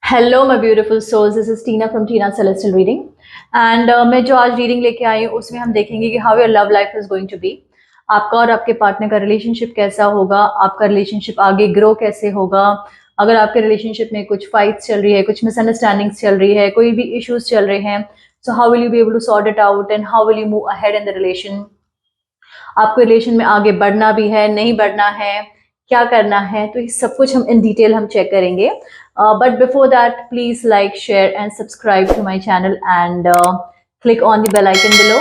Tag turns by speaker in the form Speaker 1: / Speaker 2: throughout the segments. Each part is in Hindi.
Speaker 1: Hello my beautiful souls, this is Tina from Tina celestial reading. And मैं जो आज रीडिंग लेके आई हूँ उसमें हम देखेंगे कि how your love life is going to be. आपका और आपके पार्टनर का रिलेशनशिप कैसा होगा, आपका रिलेशनशिप आगे ग्रो कैसे होगा। अगर आपके रिलेशनशिप में कुछ फाइट्स चल रही है, कुछ मिसअंडरस्टैंडिंग्स चल रही है, कोई भी इश्यूज चल रहे हैं, so how will you be able to sort it out and how will you move ahead in the relation. आपको रिलेशन में आगे बढ़ना भी है, नहीं बढ़ना है, क्या करना है, तो ये सब कुछ हम इन डिटेल हम चेक करेंगे। But before that please like, share and subscribe to my channel and click on the bell icon below.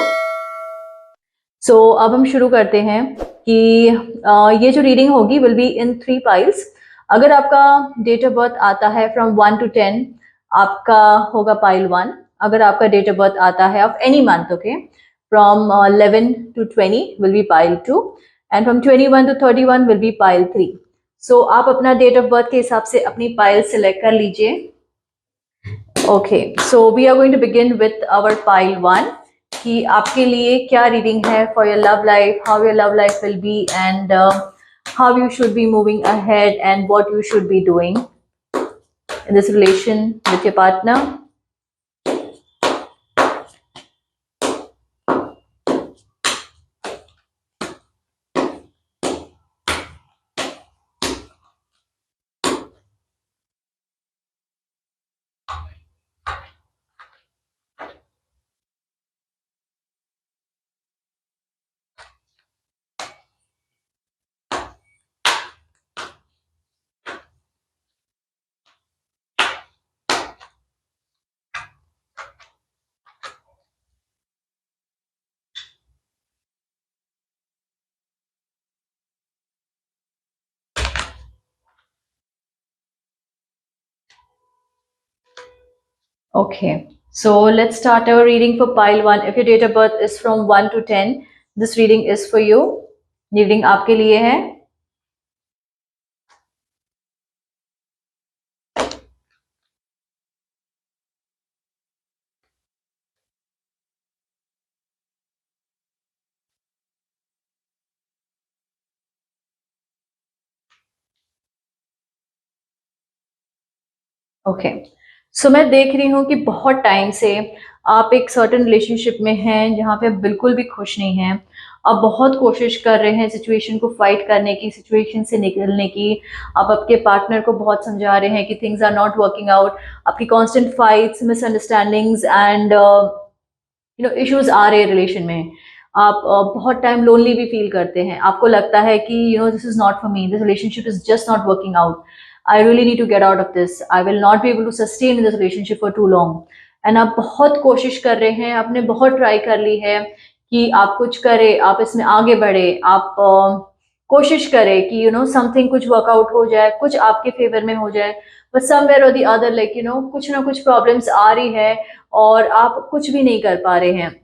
Speaker 1: So अब हम शुरू करते हैं कि ये जो रीडिंग होगी विल बी इन 3 पाइल्स। अगर आपका डेट ऑफ बर्थ आता है फ्रॉम 1 to 10, आपका होगा पाइल 1। अगर आपका डेट ऑफ बर्थ आता है of any month, okay, from 11 to 20 will be pile 2 and from 21 to 31 will be pile 3। सो आप अपना डेट ऑफ बर्थ के हिसाब से अपनी पाइल सिलेक्ट कर लीजिए। Okay, so we are going to begin with our pile 1 कि आपके लिए क्या रीडिंग है for your love life, how your love life will be and how you should be moving ahead and what you should be doing in this relation with your partner. Okay, so let's start our reading for pile 1. If your date of birth is from 1 to 10, this reading is for you. Reading आपके लिए है। ओके, सो मैं देख रही हूँ कि बहुत टाइम से आप एक सर्टेन रिलेशनशिप में हैं जहाँ पे आप बिल्कुल भी खुश नहीं हैं। आप बहुत कोशिश कर रहे हैं सिचुएशन को फाइट करने की, सिचुएशन से निकलने की। आप आपके पार्टनर को बहुत समझा रहे हैं कि things are not working out. आपकी constant fights, misunderstandings and issues आ रहे हैं रिलेशन में। आप बहुत टाइम लोनली भी फील करते हैं। आपको लगता है कि this is not for me, this relationship is just not working out. I really need to get out of this. I will not be able to sustain in this relationship for too long. And आप बहुत कोशिश कर रहे हैं, आपने बहुत ट्राई कर ली है कि आप कुछ करें, आप इसमें आगे बढ़े, आप कोशिश करें कि समथिंग कुछ वर्कआउट हो जाए, कुछ आपके फेवर में हो जाए। बट समवेयर और द अदर लाइक कुछ ना कुछ प्रॉब्लम्स आ रही है और आप कुछ भी नहीं कर पा रहे हैं।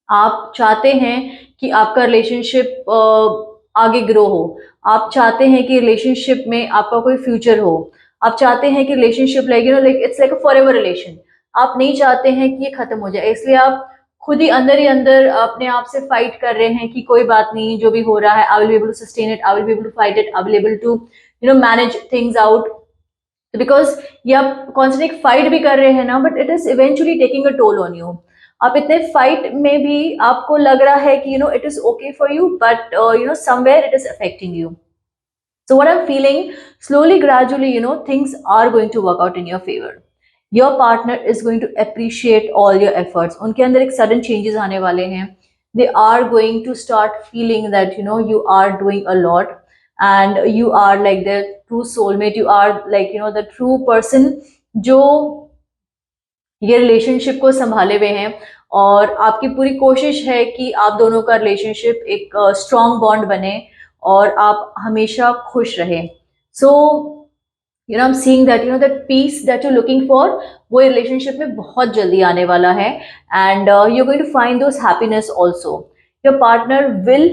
Speaker 1: आप चाहते हैं कि आपका रिलेशनशिप आगे ग्रो हो। आप चाहते हैं कि रिलेशनशिप में आपका कोई फ्यूचर हो। आप चाहते हैं कि relationship like it's like a forever relation. आप नहीं चाहते हैं कि ये खत्म हो जाए, इसलिए आप खुद ही अंदर अपने आप से फाइट कर रहे हैं कि कोई बात नहीं, जो भी हो रहा है, I will be able to sustain it, I will be able to fight it, I will able to manage things out. Because ये आप कॉन्स्टेंट फाइट भी कर रहे हैं ना, but it is eventually taking a toll on you. आप इतने फाइट में भी आपको लग रहा है कि it is okay for you, but somewhere it is affecting you. So what I'm feeling, slowly, gradually, things are going to work out in your favor. Your partner is going to appreciate all your efforts. उनके अंदर एक sudden changes आने वाले हैं. They are going to start feeling that you are doing a lot, and you are like their true soulmate. You are like the true person जो ये रिलेशनशिप को संभाले हुए हैं। और आपकी पूरी कोशिश है कि आप दोनों का रिलेशनशिप एक स्ट्रॉन्ग बॉन्ड बने और आप हमेशा खुश रहें। सो I'm seeing that that peace that you're looking for, वो रिलेशनशिप में बहुत जल्दी आने वाला है। And you're going to find those happiness also. Your partner will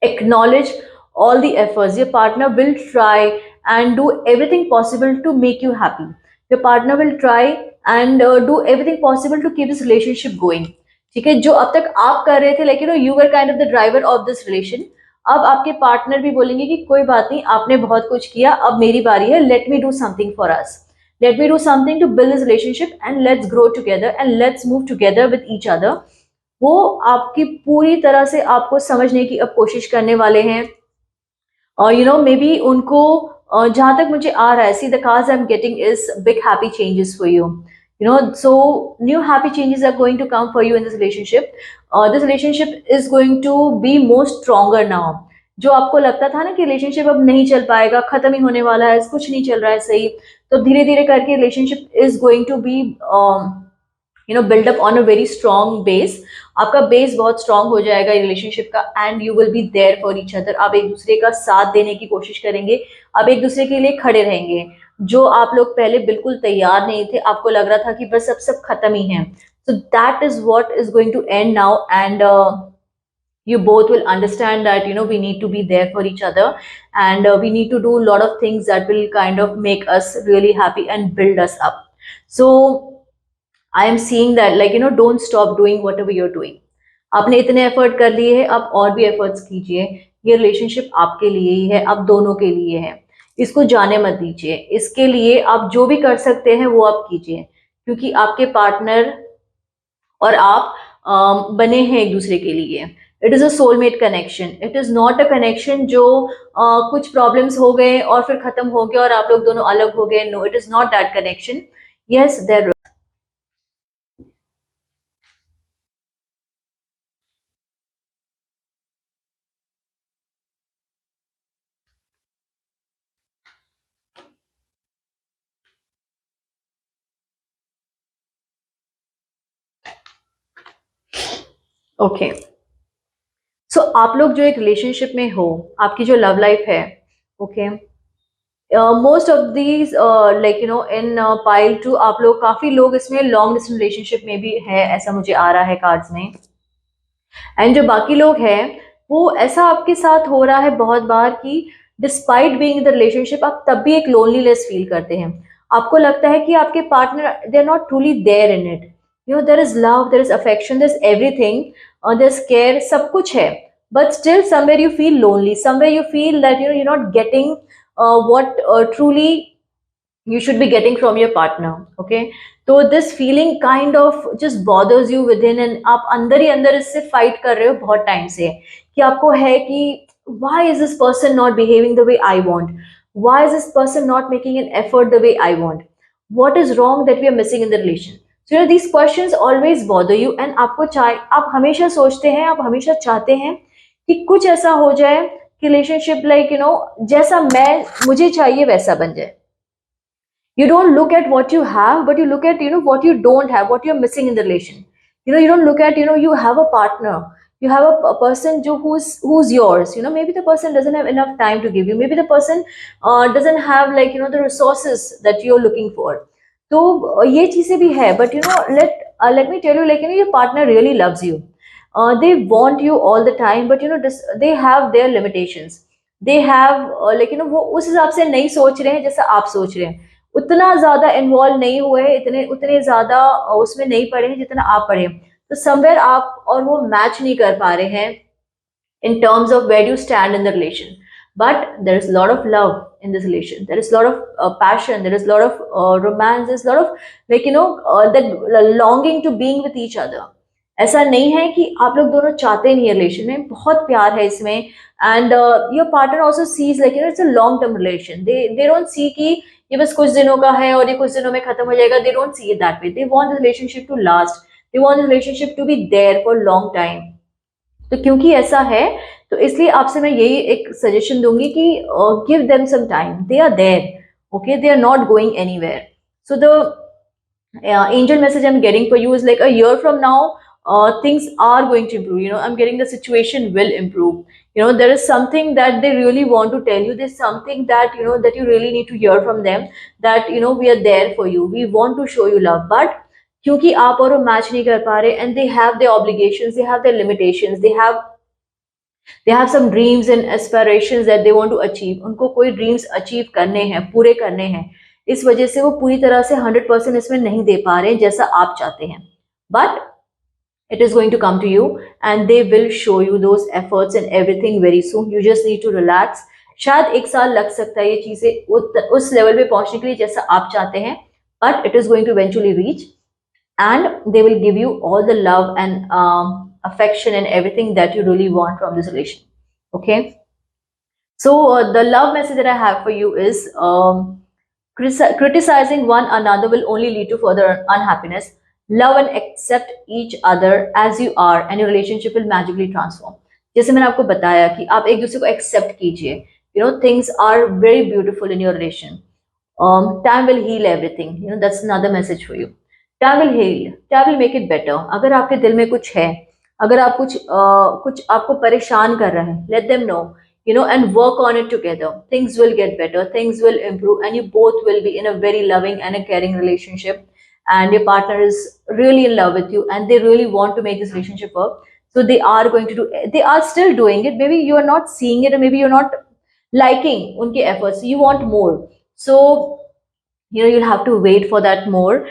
Speaker 1: acknowledge all the efforts. Your partner will try and do everything possible to make you happy. Your partner will try and do everything possible to keep this relationship going. ठीक है, जो अब तक आप कर रहे थे, like you were kind of the driver of this relation. अब आपके पार्टनर भी बोलेंगे कि कोई बात नहीं, आपने बहुत कुछ किया, अब मेरी बारी है, let me do something for us. let me do something to build this relationship and let's grow together and let's move together with each other, वो आपकी पूरी तरह से आपको समझने की अब कोशिश करने वाले हैं। और यू नो मे बी उनको जहाँ तक मुझे आ रहा है, see the cards I am getting is big happy changes for you, you know, so new happy changes are going to come for you in this relationship. This relationship is going to be more stronger now. जो आपको लगता था ना कि रिलेशनशिप अब नहीं चल पाएगा, खत्म ही होने वाला है, कुछ नहीं चल रहा है सही, तो धीरे धीरे करके relationship is going to be build up on a very strong base. आपका बेस बहुत स्ट्रांग हो जाएगा रिलेशनशिप का, and you will be there for each other. आप एक दूसरे का साथ देने की कोशिश करेंगे, आप एक दूसरे के लिए खड़े रहेंगे. जो आप लोग पहले बिल्कुल तैयार नहीं थे, आपको लग रहा था कि बस अब सब खत्म ही है, so that is what is going to end now, and you both will understand that we need to be there for each other, and we need to do a lot of things that will kind of make us really happy and build us up. So I am seeing that, like, don't stop doing whatever you're doing. आपने इतने एफर्ट कर लिए हैं, आप और भी एफर्ट्स कीजिए. ये रिलेशनशिप आपके लिए ही है, आप दोनों के लिए है. इसको जाने मत दीजिए. इसके लिए आप जो भी कर सकते हैं वो आप कीजिए, क्योंकि आपके पार्टनर और आप बने हैं एक दूसरे के लिए. It is a soulmate connection. It is not a connection जो कुछ प्रॉब्लम्स हो गए और फिर खत्म हो गया और आप लोग दोनों अलग हो गए. No, it is not that connection. Yes, there. Okay, so आप लोग जो एक रिलेशनशिप में हो, आपकी जो लव लाइफ है, okay, most of these like in pile to, आप लोग काफी लोग इसमें लॉन्ग डिस्टेंस रिलेशनशिप में भी है, ऐसा मुझे आ रहा है कार्ड्स में. एंड जो बाकी लोग हैं, वो ऐसा आपके साथ हो रहा है बहुत बार कि despite being in the relationship, आप तब भी एक लोनलीनेस फील करते हैं. आपको लगता है कि आपके partner, they are not truly there in it. There is love, there is affection, there is everything, there is care, सब कुछ है, but still somewhere you feel lonely, somewhere you feel that you're not getting what truly you should be getting from your partner. Okay, तो this feeling kind of just bothers you within, and आप अंदर ही अंदर इससे फाइट कर रहे हो बहुत टाइम से, कि आपको है कि why is this person not behaving the way I want, why is this person not making an effort the way I want, what is wrong that we are missing in the relation. So these questions always bother you, and आपको आप हमेशा सोचते हैं, आप हमेशा चाहते हैं कि कुछ ऐसा हो जाए कि रिलेशनशिप लाइक जैसा मुझे चाहिए वैसा बन जाए. You don't look at what you have, but you look at what you don't have, what you're missing in the relation. You don't look at you have a partner, you have a person who's yours. Maybe the person doesn't have enough time to give you, maybe the person doesn't have like the resources that you're looking for. तो ये चीजें भी है, but let me tell you, like your partner really loves you. They want you all the time, but they have their limitations. They have like वो उस हिसाब से नहीं सोच रहे हैं जैसा आप सोच रहे हैं, उतना ज्यादा इन्वॉल्व नहीं हुए हैं, उतने ज्यादा उसमें नहीं पड़े हैं जितना आप पढ़े हैं. तो समवेयर आप और वो मैच नहीं कर पा रहे हैं in terms of where you stand in the relation. But there is a lot of love in this relation, there is a lot of passion, there is a lot of romance, there is a lot of like that longing to being with each other. ऐसा नहीं है कि आप लोग दोनों चाहते नहीं है रिलेशन में, बहुत प्यार है इसमें. And your partner also sees like it's a long term relation. They don't see कि ये बस कुछ दिनों का है और ये कुछ दिनों में खत्म हो जाएगा. They don't see it that way. They want the relationship to last, they want the relationship to be there for long time. तो क्योंकि ऐसा है, तो इसलिए आपसे मैं यही एक सजेशन दूंगी कि give them some time. They are there, okay, they are not going anywhere. So the angel message I'm getting for you is like a year from now, things are going to improve. I'm getting the situation will improve. There is something that they really want to tell you. There's something that that you really need to hear from them, that we are there for you, we want to show you love. But क्योंकि आप और वो मैच नहीं कर पा रहे, and they have their obligations, they have their limitations, they have some dreams and aspirations that they want to achieve. उनको कोई ड्रीम्स अचीव करने हैं, पूरे करने हैं, इस वजह से वो पूरी तरह से 100% इसमें नहीं दे पा रहे हैं जैसा आप चाहते हैं. But it is going to come to you, and they will show you those efforts and everything very soon. You just need to relax. शायद 1 साल लग सकता है ये चीजें उस लेवल पे पहुंचने के लिए जैसा आप चाहते हैं, but it is going to eventually reach, and they will give you all the love and affection and everything that you really want from this relation. Okay, so the love message that I have for you is, criticizing one another will only lead to further unhappiness. Love and accept each other as you are, and your relationship will magically transform. जैसे मैंने आपको बताया कि आप एक दूसरे को एक्सेप्ट कीजिए. You know, things are very beautiful in your relation. Time will heal everything. You know, that's another message for you. Time will heal. Time will make it better. अगर आपके दिल में कुछ है, अगर आप कुछ आपको परेशान कर रहा है, let them know. You know, and work on it together. Things will get better. Things will improve, and you both will be in a very loving and a caring relationship. And your partner is really in love with you, and they really want to make this relationship work. So they are going to do. They are still doing it. Maybe you are not seeing it, or maybe you're not liking unke efforts. You want more. So you know, you'll have to wait for that more.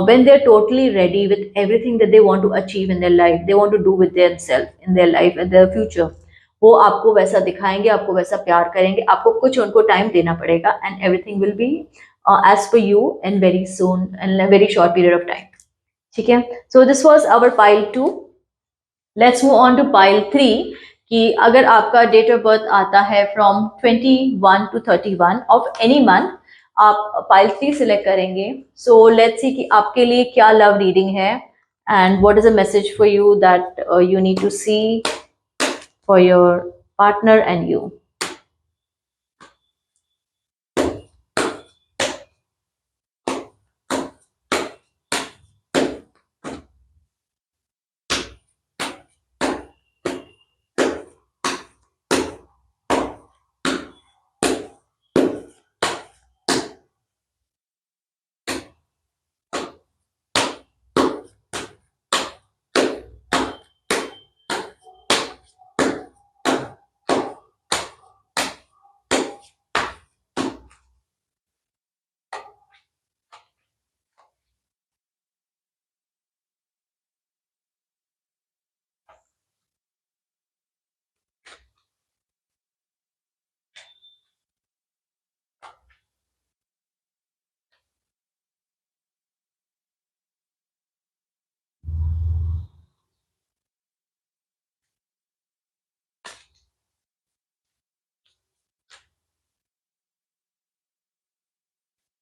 Speaker 1: When they're totally ready with everything that they want to achieve in their life, they want to do with themselves in their life and their future, वो आपको वैसा दिखाएंगे, आपको वैसा प्यार करेंगे. आपको कुछ उनको टाइम देना पड़ेगा, and everything will be as per you in very soon, in a very short period of time. ठीक है, so this was our pile 2. Let's move on to pile 3. कि अगर आपका डेट ऑफ बर्थ आता है from 21 to 31 of any month, आप पाइल 3 सिलेक्ट करेंगे. सो लेट्स सी कि आपके लिए क्या लव रीडिंग है, and what is a message for you that you need to see for your partner and you.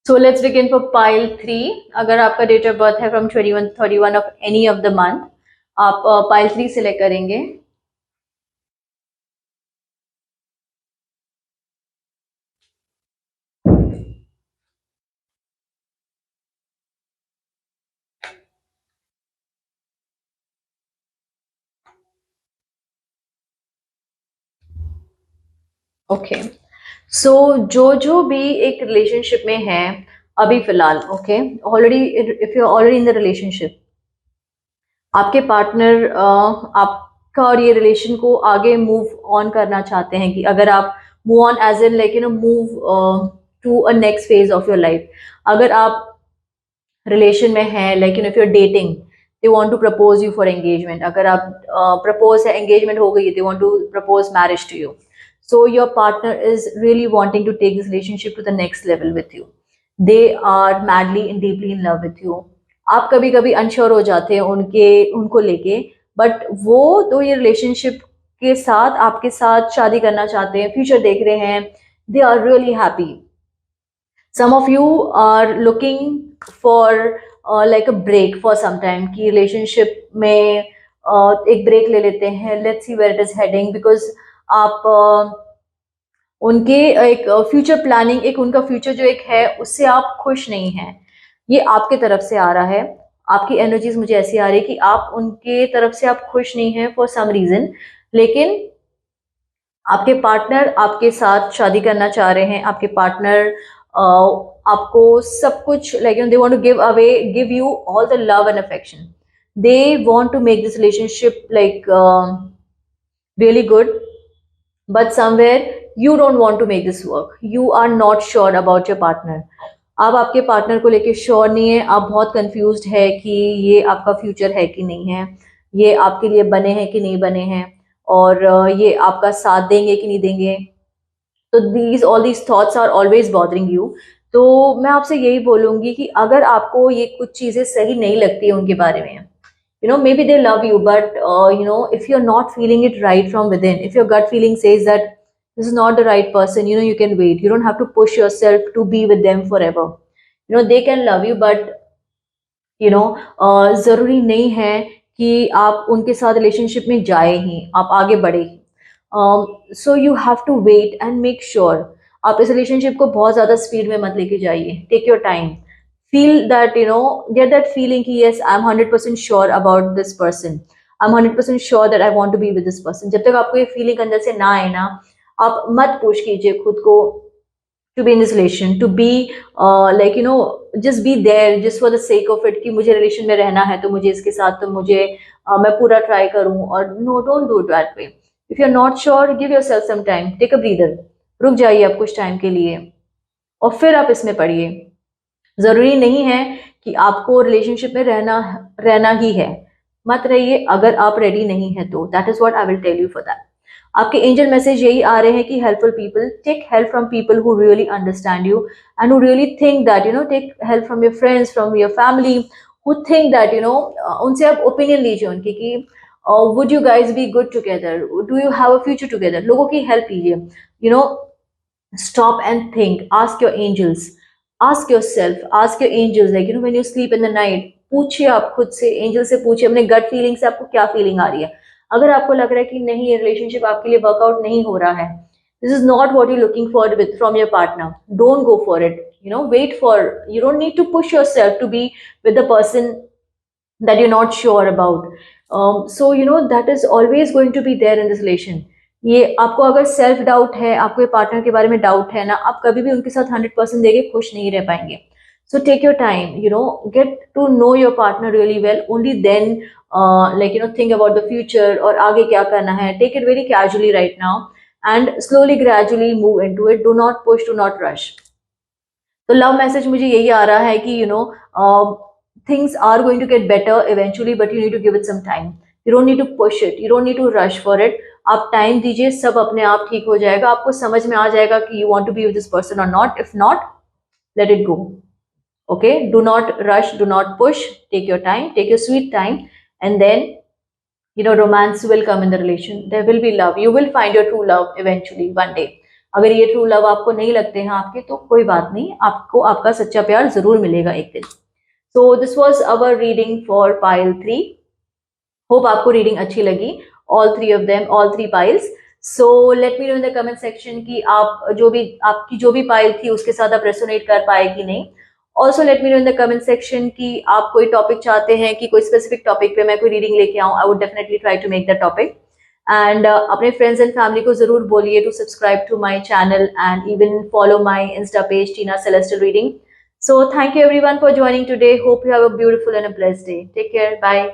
Speaker 1: So let's begin for pile 3. अगर आपका डेट ऑफ बर्थ है from 21 31 of any of the month, आप पाइल 3 सिलेक्ट करेंगे. ओके, सो जो भी एक रिलेशनशिप में है अभी फिलहाल, okay, already if you already in the relationship, आपके पार्टनर आपका और ये रिलेशन को आगे मूव ऑन करना चाहते हैं. कि अगर आप move on as in like you know move to a next phase of your life, अगर आप रिलेशन में हैं, like you know if you are dating, they want to propose you for engagement. अगर आप प्रपोज है, एंगेजमेंट हो गई, they want to propose marriage to you. So your partner is really wanting to take this relationship to the next level with you. They are madly and deeply in love with you. आप कभी कभी अनश्योर हो जाते हैं उनको लेके, बट वो तो ये रिलेशनशिप के साथ आपके साथ शादी करना चाहते हैं, फ्यूचर देख रहे हैं. They are really happy. Some of you are looking for like a break for some time, कि रिलेशनशिप में एक ब्रेक ले लेते हैं. Let's see where it is heading, because आप उनके एक फ्यूचर प्लानिंग, एक उनका फ्यूचर जो एक है उससे आप खुश नहीं हैं. ये आपके तरफ से आ रहा है. आपकी एनर्जीज मुझे ऐसी आ रही है कि आप उनके तरफ से आप खुश नहीं हैं फॉर सम रीजन, लेकिन आपके पार्टनर आपके साथ शादी करना चाह रहे हैं. आपके पार्टनर आपको सब कुछ like they want to give you all the love and affection. They want to make this relationship like really good, but somewhere you don't want to make this work. You are not sure about your partner. आप आपके पार्टनर को लेके श्योर नहीं है. आप बहुत कंफ्यूज्ड है कि ये आपका फ्यूचर है कि नहीं है, ये आपके लिए बने हैं कि नहीं बने हैं, और ये आपका साथ देंगे कि नहीं देंगे. तो all these thoughts are always bothering you. तो मैं आपसे यही बोलूंगी कि अगर आपको ये कुछ चीजें सही नहीं लगती है उनके बारे में, maybe they love you, but if you're not feeling it right from within, if your gut feeling says that this is not the right person, you can wait. You don't have to push yourself to be with them forever. They can love you, but जरूरी नहीं है कि आप उनके साथ रिलेशनशिप में जाए ही, आप आगे बढ़े ही। So you have to wait and make sure आप इस रिलेशनशिप को बहुत ज्यादा स्पीड में मत लेके जाइए। Take your time, feel that get that feeling कि yes, I'm 100% sure about this person, I'm 100% sure that I want to be with this person। जब तक आपको ये फीलिंग अंदर से ना आए ना, आप मत पुश कीजिए खुद को to be in this relation, to be just be there just for the sake of it कि मुझे रिलेशन में रहना है तो मुझे इसके साथ, तो मुझे मैं पूरा ट्राई करूं। और no, don't do it that way. If you are not sure, give yourself some time, take a breather, रुक जाइए आप कुछ टाइम के लिए और फिर आप इसमें पढ़िए। जरूरी नहीं है कि आपको रिलेशनशिप में रहना ही है, मत रहिए अगर आप रेडी नहीं है तो। That is what I will tell you for that. आपके एंजल मैसेज यही आ रहे हैं कि helpful people, take help from people who really understand you and who really think that take help from your friends, from your family, who think that उनसे आप ओपिनियन लीजिए उनकी कि would you guys be good together, do you have a future together. लोगों की हेल्प लीजिए। Stop and think, ask your angels, ask yourself, ask your angels, like when you sleep in the night, पूछिए आप खुद से, एंजल से पूछिए अपने गट फीलिंग से आपको क्या फीलिंग आ रही है। अगर आपको लग रहा है कि नहीं, ये रिलेशनशिप आपके लिए वर्कआउट नहीं हो रहा है, this is not what you looking for with from your partner, don't go for it. Wait for, you don't need to push yourself to be with the person that you're not sure about. So that is always going to be there in this relation। ये आपको अगर सेल्फ डाउट है, आपको ये पार्टनर के बारे में डाउट है ना, आप कभी भी उनके साथ 100% देके खुश नहीं रह पाएंगे। So take your time, get to know your partner really well, only then think about the future और आगे क्या करना है। Take it very casually right now and slowly gradually move into it, do not push, do not rush. तो लव मैसेज मुझे यही आ रहा है कि things are going to get better eventually, but you need to give it some time. You don't need to push it, you don't need to rush for it। आप टाइम दीजिए, सब अपने आप ठीक हो जाएगा। आपको समझ में आ जाएगा कि you want to be with this person or not। If not, let it go, okay? Do not rush, do not push, take your time, take your sweet time, and then romance will come in the relation, there will be love, you will find your true love eventually one day। अगर ये ट्रू लव आपको नहीं लगते हैं आपके, तो कोई बात नहीं, आपको आपका सच्चा प्यार जरूर मिलेगा एक दिन। So this was our reading for pile 3। Hope आपको reading अच्छी लगी, all three of them, all 3 piles। So let me know in the comment section कि आपकी जो भी pile थी उसके साथ आप resonate कर पाए कि नहीं। Also let me know in the comment section कि आप कोई topic चाहते हैं कि कोई specific topic पे मैं कोई reading लेके आऊँ। I would definitely try to make that topic। And अपने friends and family को जरूर बोलिए to subscribe to my channel and even follow my Insta page Tina Celestial Reading। So thank you everyone for joining today. Hope you have a beautiful and a blessed day. Take care. Bye.